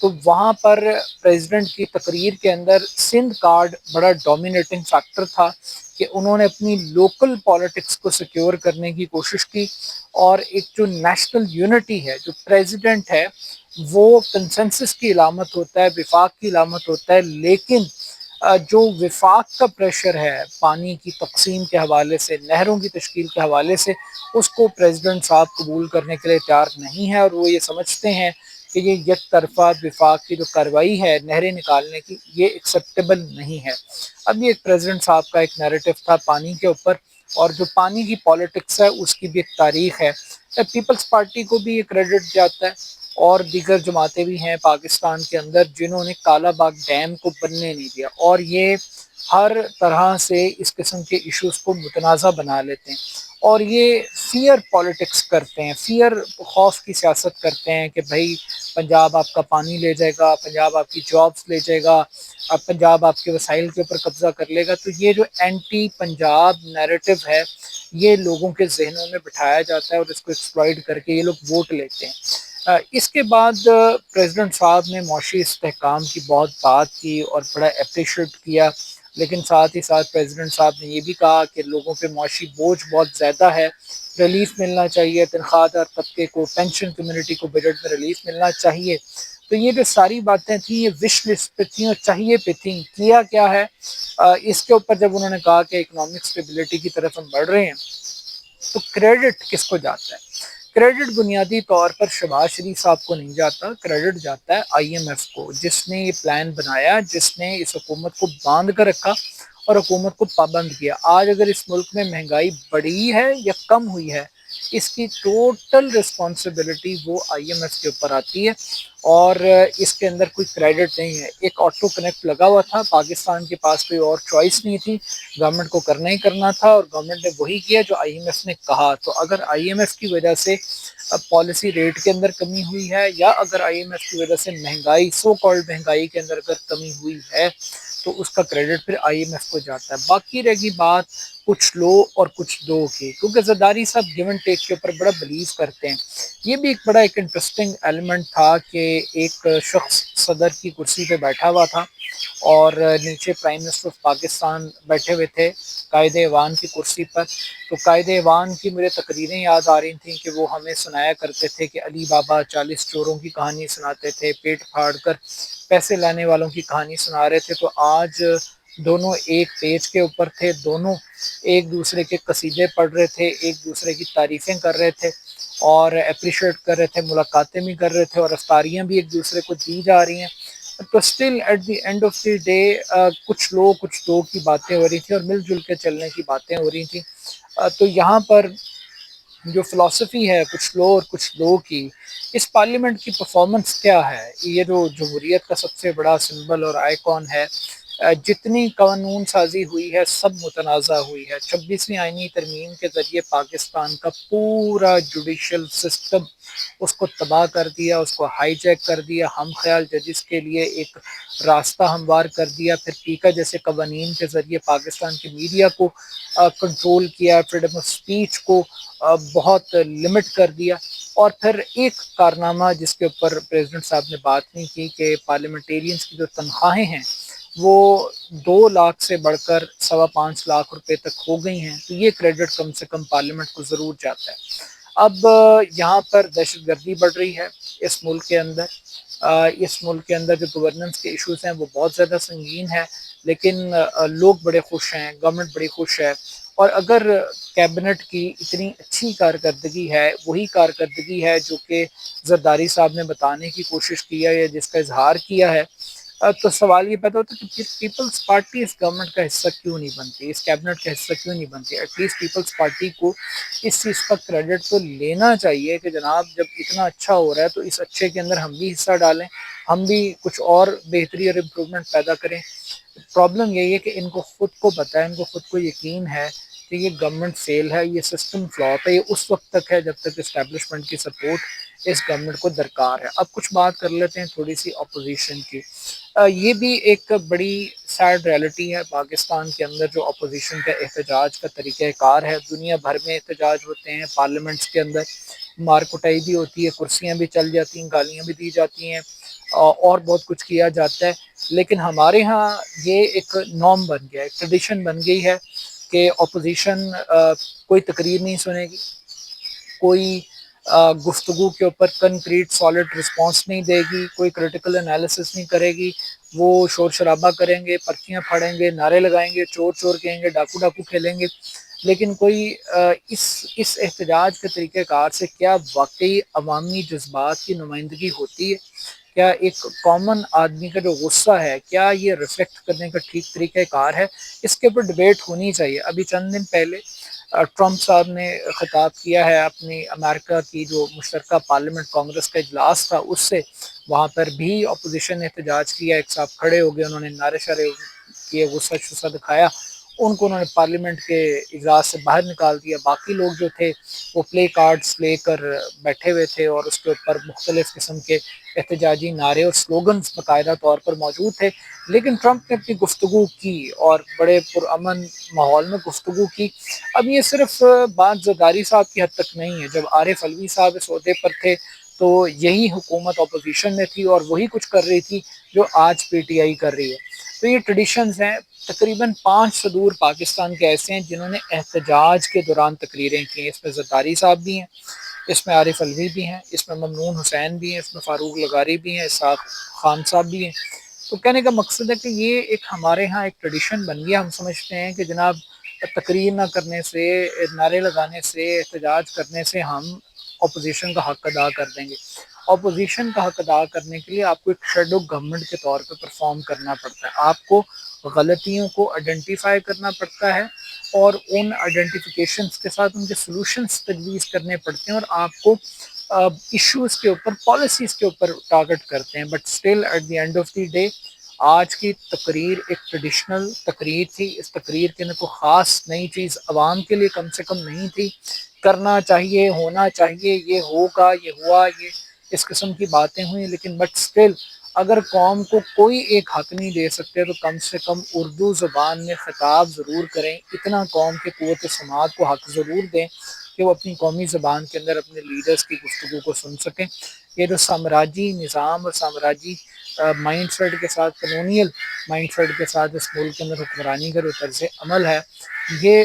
تو وہاں پر پریزیڈنٹ کی تقریر کے اندر سندھ کارڈ بڑا ڈومینیٹنگ فیکٹر تھا کہ انہوں نے اپنی لوکل پالیٹکس کو سیکیور کرنے کی کوشش کی، اور ایک جو نیشنل یونٹی ہے، جو پریزیڈنٹ ہے وہ کنسنسس کی علامت ہوتا ہے، وفاق کی علامت ہوتا ہے، لیکن جو وفاق کا پریشر ہے پانی کی تقسیم کے حوالے سے، نہروں کی تشکیل کے حوالے سے، اس کو پریزیڈنٹ صاحب قبول کرنے کے لیے تیار نہیں ہے، اور وہ یہ سمجھتے ہیں کہ یہ یک طرفہ وفاق کی جو کارروائی ہے نہریں نکالنے کی، یہ ایکسیپٹیبل نہیں ہے۔ اب یہ ایک پریزیڈنٹ صاحب کا ایک نیریٹو تھا پانی کے اوپر، اور جو پانی کی پالیٹکس ہے اس کی بھی ایک تاریخ ہے۔ پیپلز پارٹی کو بھی یہ کریڈٹ جاتا ہے، اور دیگر جماعتیں بھی ہیں پاکستان کے اندر جنہوں نے کالا باغ ڈیم کو بننے نہیں دیا، اور یہ ہر طرح سے اس قسم کے ایشوز کو متنازع بنا لیتے ہیں، اور یہ فیئر پالیٹکس کرتے ہیں، فیئر خوف کی سیاست کرتے ہیں کہ بھائی پنجاب آپ کا پانی لے جائے گا، پنجاب آپ کی جابس لے جائے گا، اب پنجاب آپ کے وسائل کے اوپر قبضہ کر لے گا۔ تو یہ جو اینٹی پنجاب نیریٹو ہے یہ لوگوں کے ذہنوں میں بٹھایا جاتا ہے، اور اس کو ایکسپلائٹ کر کے یہ لوگ ووٹ لیتے ہیں۔ اس کے بعد پریزیڈنٹ صاحب نے معاشی استحکام کی بہت بات کی اور بڑا اپریشیٹ کیا، لیکن ساتھ ہی ساتھ پریزیڈنٹ صاحب نے یہ بھی کہا کہ لوگوں پہ معاشی بوجھ بہت زیادہ ہے، ریلیف ملنا چاہیے تنخواہ دار طبقے کو، پینشن کمیونٹی کو بجٹ میں ریلیف ملنا چاہیے۔ تو یہ جو ساری باتیں تھیں یہ وش لسٹ پہ تھیں اور چاہیے پہ تھیں، کیا کیا ہے اس کے اوپر جب انہوں نے کہا کہ اکنامک اسٹیبلٹی کی طرف ہم بڑھ رہے ہیں، تو کریڈٹ کس کو جاتا ہے؟ کریڈٹ بنیادی طور پر شہباز شریف صاحب کو نہیں جاتا، کریڈٹ جاتا ہے آئی ایم ایف کو، جس نے یہ پلان بنایا، جس نے اس حکومت کو باندھ کر رکھا اور حکومت کو پابند کیا۔ آج اگر اس ملک میں مہنگائی بڑھی ہے یا کم ہوئی ہے، اس کی ٹوٹل رسپانسبلٹی وہ آئی ایم ایف کے اوپر آتی ہے، اور اس کے اندر کوئی کریڈٹ نہیں ہے۔ ایک آٹو کنیکٹ لگا ہوا تھا، پاکستان کے پاس کوئی اور چوائس نہیں تھی، گورنمنٹ کو کرنا ہی کرنا تھا، اور گورنمنٹ نے وہی کیا جو آئی ایم ایف نے کہا۔ تو اگر آئی ایم ایف کی وجہ سے پالیسی ریٹ کے اندر کمی ہوئی ہے، یا اگر آئی ایم ایف کی وجہ سے مہنگائی، سو کالڈ مہنگائی کے اندر اگر کمی ہوئی ہے، تو اس کا کریڈٹ پھر آئی ایم ایف کو جاتا ہے۔ باقی رہ گئی بات کچھ لو اور کچھ دو کی، کیونکہ زرداری صاحب گیو اینڈ ٹیک کے اوپر بڑا بلیو کرتے ہیں۔ یہ بھی ایک بڑا ایک انٹرسٹنگ ایلیمنٹ تھا کہ ایک شخص صدر کی کرسی پہ بیٹھا ہوا تھا، اور نیچے پرائم منسٹر آف پاکستان بیٹھے ہوئے تھے قائد ایوان کی کرسی پر۔ تو قائد ایوان کی مجھے تقریریں یاد آ رہی تھیں کہ وہ ہمیں سنایا کرتے تھے کہ علی بابا 40 چوروں کی کہانی سناتے تھے، پیٹ پھاڑ کر پیسے لانے والوں کی کہانی سنا رہے تھے۔ تو آج دونوں ایک پیج کے اوپر تھے، دونوں ایک دوسرے کے قصیدے پڑھ رہے تھے، ایک دوسرے کی تعریفیں کر رہے تھے اور اپریشیٹ کر رہے تھے، ملاقاتیں بھی کر رہے تھے، اور افطاریاں بھی ایک دوسرے کو دی جا رہی ہیں۔ تو still at the end of the day کچھ لو کچھ دو کی باتیں ہو رہی تھیں، اور مل جل کے چلنے کی باتیں ہو رہی تھیں۔ تو یہاں پر جو فلسفی ہے کچھ لو اور کچھ دو کی، اس پارلیمنٹ کی پرفارمنس کیا ہے؟ یہ جو جمہوریت کا سب سے بڑا سمبل اور آئیکن ہے، جتنی قانون سازی ہوئی ہے سب متنازع ہوئی ہے۔ 26ویں آئینی ترمیم کے ذریعے پاکستان کا پورا جوڈیشل سسٹم اس کو تباہ کر دیا، اس کو ہائی جیک کر دیا، ہم خیال ججز کے لیے ایک راستہ ہموار کر دیا، پھر پیکا جیسے قوانین کے ذریعے پاکستان کی میڈیا کو کنٹرول کیا، فریڈم آف سپیچ کو بہت لمٹ کر دیا، اور پھر ایک کارنامہ جس کے اوپر پریزیڈنٹ صاحب نے بات نہیں کی کہ پارلیمنٹیرینز کی جو تنخواہیں ہیں وہ 2 لاکھ سے بڑھ کر 5.25 لاکھ روپے تک ہو گئی ہیں۔ تو یہ کریڈٹ کم سے کم پارلیمنٹ کو ضرور جاتا ہے۔ اب یہاں پر دہشت گردی بڑھ رہی ہے اس ملک کے اندر، اس ملک کے اندر جو گورننس کے ایشوز ہیں وہ بہت زیادہ سنگین ہے، لیکن لوگ بڑے خوش ہیں، گورنمنٹ بڑی خوش ہے، اور اگر کیبنٹ کی اتنی اچھی کارکردگی ہے، وہی کارکردگی ہے جو کہ زرداری صاحب نے بتانے کی کوشش کی ہے یا جس کا اظہار کیا ہے، تو سوال یہ پیدا ہوتا ہے کہ پیپلز پارٹی اس گورنمنٹ کا حصہ کیوں نہیں بنتی، اس کیبنٹ کا حصہ کیوں نہیں بنتی؟ ایٹ لیسٹ پیپلز پارٹی کو اس چیز کا کریڈٹ تو لینا چاہیے کہ جناب جب اتنا اچھا ہو رہا ہے تو اس اچھے کے اندر ہم بھی حصہ ڈالیں، ہم بھی کچھ اور بہتری اور امپرومنٹ پیدا کریں۔ پرابلم یہی ہے کہ ان کو خود کو پتہ ہے، ان کو خود کو یقین ہے کہ یہ گورنمنٹ فیل ہے، یہ سسٹم فلاپ ہے، یہ اس وقت تک ہے جب تک اسٹیبلشمنٹ کی سپورٹ اس گورنمنٹ کو درکار ہے۔ اب کچھ بات کر لیتے ہیں تھوڑی سی اپوزیشن کی۔ یہ بھی ایک بڑی سیڈ ریالٹی ہے پاکستان کے اندر جو اپوزیشن کا احتجاج کا طریقہ کار ہے۔ دنیا بھر میں احتجاج ہوتے ہیں، پارلیمنٹس کے اندر مار کٹائی بھی ہوتی ہے، کرسیاں بھی چل جاتی ہیں، گالیاں بھی دی جاتی ہیں، اور بہت کچھ کیا جاتا ہے، لیکن ہمارے ہاں یہ ایک نارم بن گیا ہے، ایک ٹریڈیشن بن گئی ہے کہ اپوزیشن کوئی تقریر نہیں سنے گی، کوئی گفتگو کے اوپر کنکریٹ سالڈ رسپانس نہیں دے گی، کوئی کریٹیکل انالیسس نہیں کرے گی، وہ شور شرابہ کریں گے، پرچیاں پھاڑیں گے، نعرے لگائیں گے، چور چور کہیں گے، ڈاکو ڈاکو کھیلیں گے، لیکن کوئی اس احتجاج کے طریقہ کار سے کیا واقعی عوامی جذبات کی نمائندگی ہوتی ہے؟ کیا ایک کامن آدمی کا جو غصہ ہے کیا یہ ریفلیکٹ کرنے کا ٹھیک طریقہ کار ہے؟ اس کے اوپر ڈبیٹ ہونی چاہیے۔ ابھی چند دن پہلے ٹرمپ صاحب نے خطاب کیا ہے اپنی امریکہ کی جو مشترکہ پارلیمنٹ کانگریس کا اجلاس تھا اس سے، وہاں پر بھی اپوزیشن نے احتجاج کیا، ایک صاحب کھڑے ہو گئے، انہوں نے نعرے شعرے کیے، غصہ شصہ دکھایا، ان کو انہوں نے پارلیمنٹ کے اجلاس سے باہر نکال دیا۔ باقی لوگ جو تھے وہ پلے کارڈز لے کر بیٹھے ہوئے تھے اور اس کے اوپر مختلف قسم کے احتجاجی نعرے اور سلوگنز باقاعدہ طور پر موجود تھے، لیکن ٹرمپ نے اپنی گفتگو کی اور بڑے پرامن ماحول میں گفتگو کی۔ اب یہ صرف بات زرداری صاحب کی حد تک نہیں ہے، جب عارف علوی صاحب اس عہدے پر تھے تو یہی حکومت اپوزیشن میں تھی اور وہی کچھ کر رہی تھی جو آج پی ٹی آئی کر رہی ہے۔ تو یہ ٹریڈیشنز ہیں۔ تقریباً 5 صدور پاکستان کے ایسے ہیں جنہوں نے احتجاج کے دوران تقریریں کی ہیں، اس میں زرداری صاحب بھی ہیں، اس میں عارف علوی بھی ہیں، اس میں ممنون حسین بھی ہیں، اس میں فاروق لغاری بھی ہیں، اسحاق خان صاحب بھی ہیں۔ تو کہنے کا مقصد ہے کہ یہ ایک ہمارے ہاں ایک ٹریڈیشن بن گیا۔ ہم سمجھتے ہیں کہ جناب تقریر نہ کرنے سے، نعرے لگانے سے، احتجاج کرنے سے ہم اپوزیشن کا حق ادا کر دیں گے۔ اپوزیشن کا حق ادا کرنے کے لیے آپ کو ایک شیڈو گورنمنٹ کے طور پہ پرفارم کرنا پڑتا ہے، آپ کو غلطیوں کو آئیڈینٹیفائی کرنا پڑتا ہے اور ان آئیڈینٹیفیکیشنز کے ساتھ ان کے سلوشنز تجویز کرنے پڑتے ہیں، اور آپ کو ایشوز کے اوپر، پالیسیز کے اوپر ٹارگٹ کرتے ہیں۔ But still at the end of the day آج کی تقریر ایک ٹریڈیشنل تقریر تھی۔ اس تقریر کے اندر کوئی خاص نئی چیز عوام کے لیے کم سے کم نہیں تھی۔ کرنا چاہیے، ہونا چاہیے، یہ ہوگا، یہ ہوا، یہ اس قسم کی باتیں ہوئیں، لیکن بٹ اسٹل اگر قوم کو کوئی ایک حق نہیں دے سکتے تو کم سے کم اردو زبان میں خطاب ضرور کریں، اتنا قوم کے قوت سماعت کو حق ضرور دیں کہ وہ اپنی قومی زبان کے اندر اپنے لیڈرز کی گفتگو کو سن سکیں۔ یہ جو سامراجی نظام اور سامراجی مائنڈ سیٹ کے ساتھ، کلونیل مائنڈ سیٹ کے ساتھ اس ملک کے اندر حکمرانی کا جو طرز عمل ہے، یہ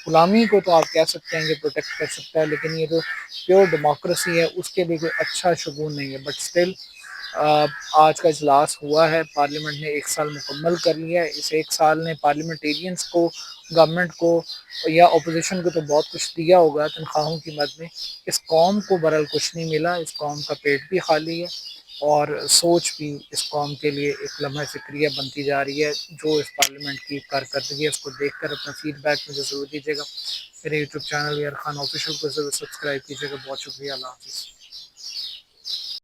غلامی کو تو آپ کہہ سکتے ہیں کہ پروٹیکٹ کر سکتا ہے، لیکن یہ جو پیور ڈیموکریسی ہے اس کے لیے کوئی اچھا شگون نہیں ہے۔ بٹ اسٹل آج کا اجلاس ہوا ہے، پارلیمنٹ نے 1 سال مکمل کر لیا ہے۔ اس 1 سال نے پارلیمنٹیرینز کو، گورنمنٹ کو یا اپوزیشن کو تو بہت کچھ دیا ہوگا تنخواہوں کی مد میں، اس قوم کو برحال کچھ نہیں ملا۔ اس قوم کا پیٹ بھی خالی ہے اور سوچ بھی اس قوم کے لیے ایک لمحہ فکریہ بنتی جا رہی ہے۔ جو اس پارلیمنٹ کی کارکردگی ہے اس کو دیکھ کر اپنا فیڈ بیک مجھے ضرور دیجیے گا۔ میرے یوٹیوب چینل یار خان آفیشیل کو ضرور سبسکرائب کیجیے گا۔ بہت شکریہ، اللہ حافظ۔